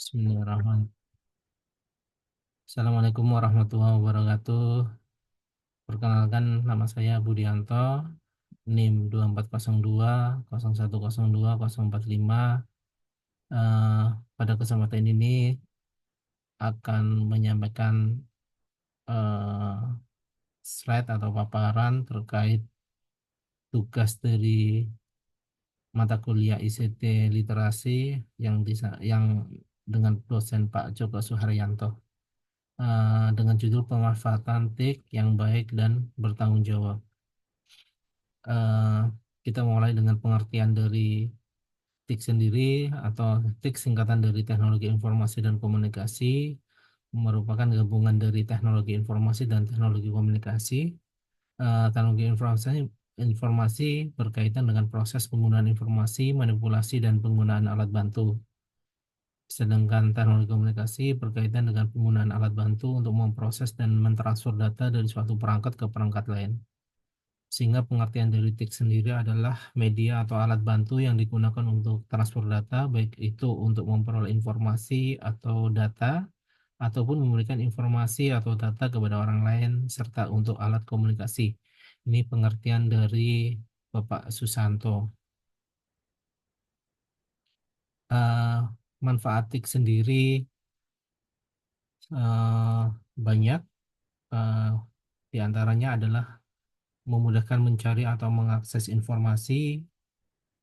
Bismillahirrahmanirrahim. Assalamualaikum warahmatullahi wabarakatuh. Perkenalkan, nama saya Budianto, NIM 2402 0102 045. Eh, Pada kesempatan ini akan menyampaikan eh, slide atau paparan terkait tugas dari mata kuliah ICT Literasi yang dengan dosen Pak Joko Suharyanto, dengan judul pemanfaatan TIK yang baik dan bertanggung jawab. Eh, kita mulai dengan pengertian dari TIK sendiri, atau TIK singkatan dari Teknologi Informasi dan Komunikasi, merupakan gabungan dari teknologi informasi dan teknologi komunikasi. Teknologi informasi berkaitan dengan proses penggunaan informasi, manipulasi, dan penggunaan alat bantu. Sedangkan teknologi komunikasi berkaitan dengan penggunaan alat bantu untuk memproses dan mentransfer data dari suatu perangkat ke perangkat lain. Sehingga pengertian dari TIK sendiri adalah media atau alat bantu yang digunakan untuk transfer data, baik itu untuk memperoleh informasi atau data, ataupun memberikan informasi atau data kepada orang lain, serta untuk alat komunikasi. Ini pengertian dari Bapak Susanto. Eh, Manfaat TIK sendiri eh, banyak. Eh, di antaranya adalah memudahkan mencari atau mengakses informasi,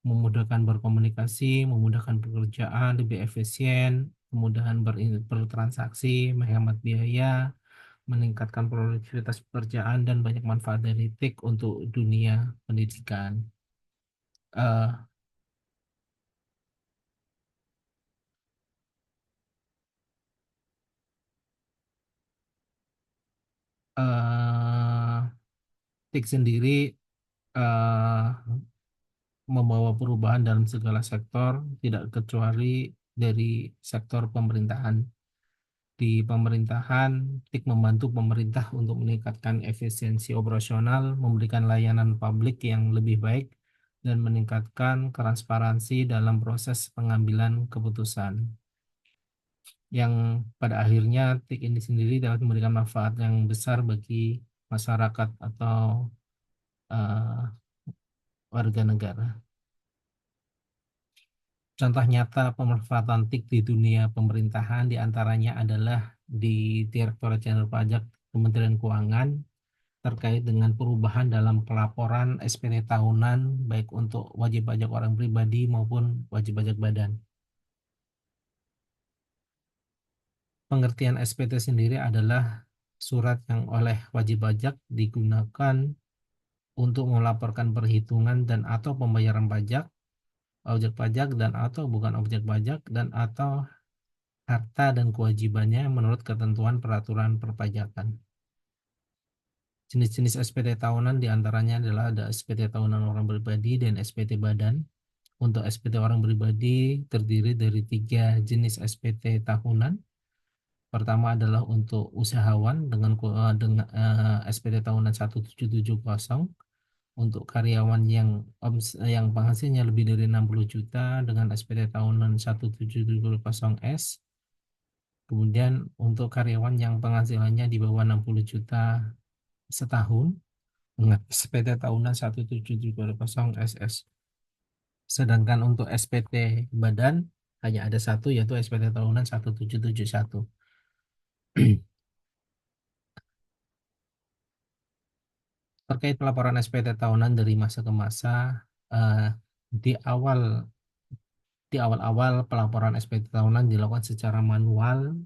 memudahkan berkomunikasi, memudahkan pekerjaan, lebih efisien, kemudahan bertransaksi, menghemat biaya, meningkatkan produktivitas pekerjaan, dan banyak manfaat dari TIK untuk dunia pendidikan. Eh, eh, TIK sendiri eh, membawa perubahan dalam segala sektor, tidak kecuali dari sektor pemerintahan. Di pemerintahan, TIK membantu pemerintah untuk meningkatkan efisiensi operasional, memberikan layanan publik yang lebih baik, dan meningkatkan transparansi dalam proses pengambilan keputusan. Yang pada akhirnya TIK ini sendiri dapat memberikan manfaat yang besar bagi masyarakat atau eh, warga negara. Contoh nyata pemanfaatan TIK di dunia pemerintahan diantaranya adalah di Direktorat Jenderal Pajak Kementerian Keuangan, terkait dengan perubahan dalam pelaporan SPT tahunan, baik untuk wajib pajak orang pribadi maupun wajib pajak badan. Pengertian SPT sendiri adalah surat yang oleh wajib pajak digunakan untuk melaporkan perhitungan dan atau pembayaran pajak, objek pajak dan atau bukan objek pajak, dan atau harta dan kewajibannya menurut ketentuan peraturan perpajakan. Jenis-jenis SPT tahunan diantaranya adalah ada SPT tahunan orang pribadi dan SPT badan. Untuk SPT orang pribadi terdiri dari tiga jenis SPT tahunan. Pertama adalah untuk usahawan dengan SPT tahunan 1770, untuk karyawan yang penghasilnya lebih dari 60 juta dengan SPT tahunan 1770S. Kemudian untuk karyawan yang penghasilannya di bawah 60 juta setahun dengan SPT tahunan 1770SS. Sedangkan untuk SPT badan hanya ada satu, yaitu SPT tahunan 1771. Terkait pelaporan SPT tahunan dari masa ke masa, eh, di awal di awal-awal pelaporan SPT tahunan dilakukan secara manual,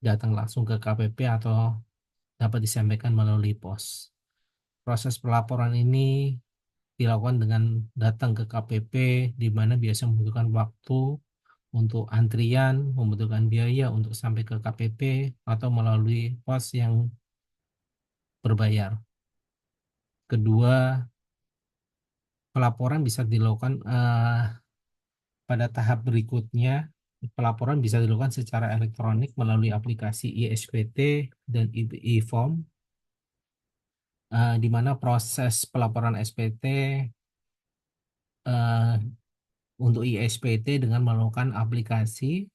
datang langsung ke KPP atau dapat disampaikan melalui pos. Proses pelaporan ini dilakukan dengan datang ke KPP, di mana biasa membutuhkan waktu untuk antrian, membutuhkan biaya untuk sampai ke KPP, atau melalui pos yang berbayar. Kedua, pelaporan bisa dilakukan pada tahap berikutnya. Pelaporan bisa dilakukan secara elektronik melalui aplikasi ISPT dan e-form, di mana proses pelaporan SPT eh, untuk ISPT dengan melakukan aplikasi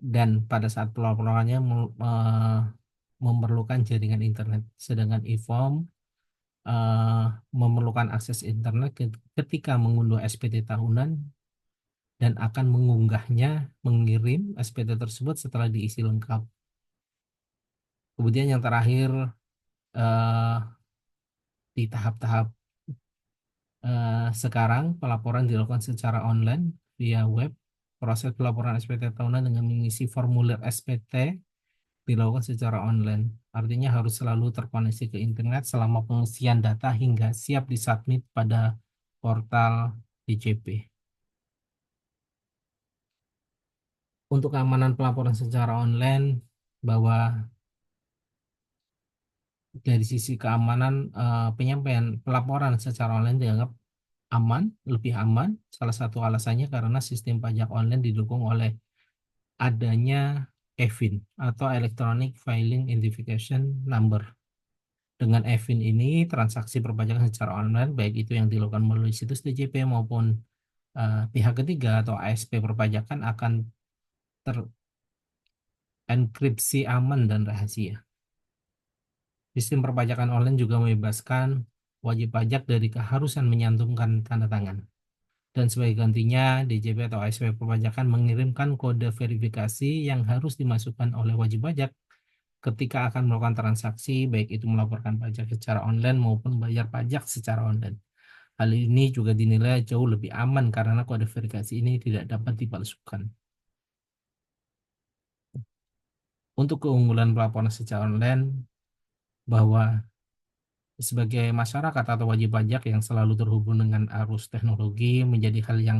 dan pada saat pelaporannya memerlukan jaringan internet. Sedangkan e-form eh, memerlukan akses internet ketika mengunduh SPT tahunan dan akan mengunggahnya, mengirim SPT tersebut setelah diisi lengkap. Kemudian yang terakhir, eh, di tahap-tahap sekarang pelaporan dilakukan secara online via web. Proses pelaporan SPT tahunan dengan mengisi formulir SPT dilakukan secara online. Artinya harus selalu terkoneksi ke internet selama pengisian data hingga siap disubmit pada portal DJP. Untuk keamanan pelaporan secara online, bahwa dari sisi keamanan penyampaian pelaporan secara online dianggap aman, lebih aman. Salah satu alasannya karena sistem pajak online didukung oleh adanya EFIN atau Electronic Filing Identification Number. Dengan EFIN ini, transaksi perpajakan secara online, baik itu yang dilakukan melalui situs DJP maupun pihak ketiga atau ASP perpajakan akan terenkripsi aman dan rahasia. Sistem perpajakan online juga membebaskan wajib pajak dari keharusan menyantumkan tanda tangan. Dan sebagai gantinya, DJP atau ASP perpajakan mengirimkan kode verifikasi yang harus dimasukkan oleh wajib pajak ketika akan melakukan transaksi, baik itu melaporkan pajak secara online maupun bayar pajak secara online. Hal ini juga dinilai jauh lebih aman karena kode verifikasi ini tidak dapat dipalsukan. Untuk keunggulan pelaporan secara online, bahwa sebagai masyarakat atau wajib pajak yang selalu terhubung dengan arus teknologi menjadi hal yang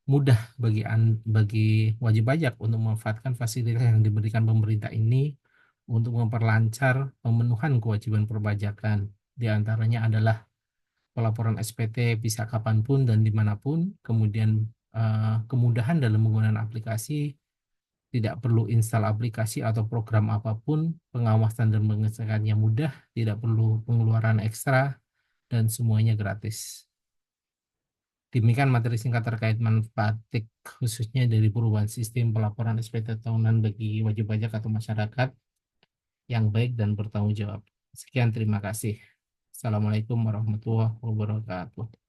mudah bagi wajib pajak untuk memanfaatkan fasilitas yang diberikan pemerintah ini untuk memperlancar pemenuhan kewajiban perpajakan. Di antaranya adalah pelaporan SPT bisa kapanpun dan dimanapun, kemudian kemudahan dalam menggunakan aplikasi, tidak perlu install aplikasi atau program apapun, pengawasan dan pengecekannya mudah, tidak perlu pengeluaran ekstra, dan semuanya gratis. Demikian materi singkat terkait manfaat TIK khususnya dari perubahan sistem pelaporan SPT tahunan bagi wajib pajak atau masyarakat yang baik dan bertanggung jawab. Sekian, terima kasih. Assalamualaikum warahmatullahi wabarakatuh.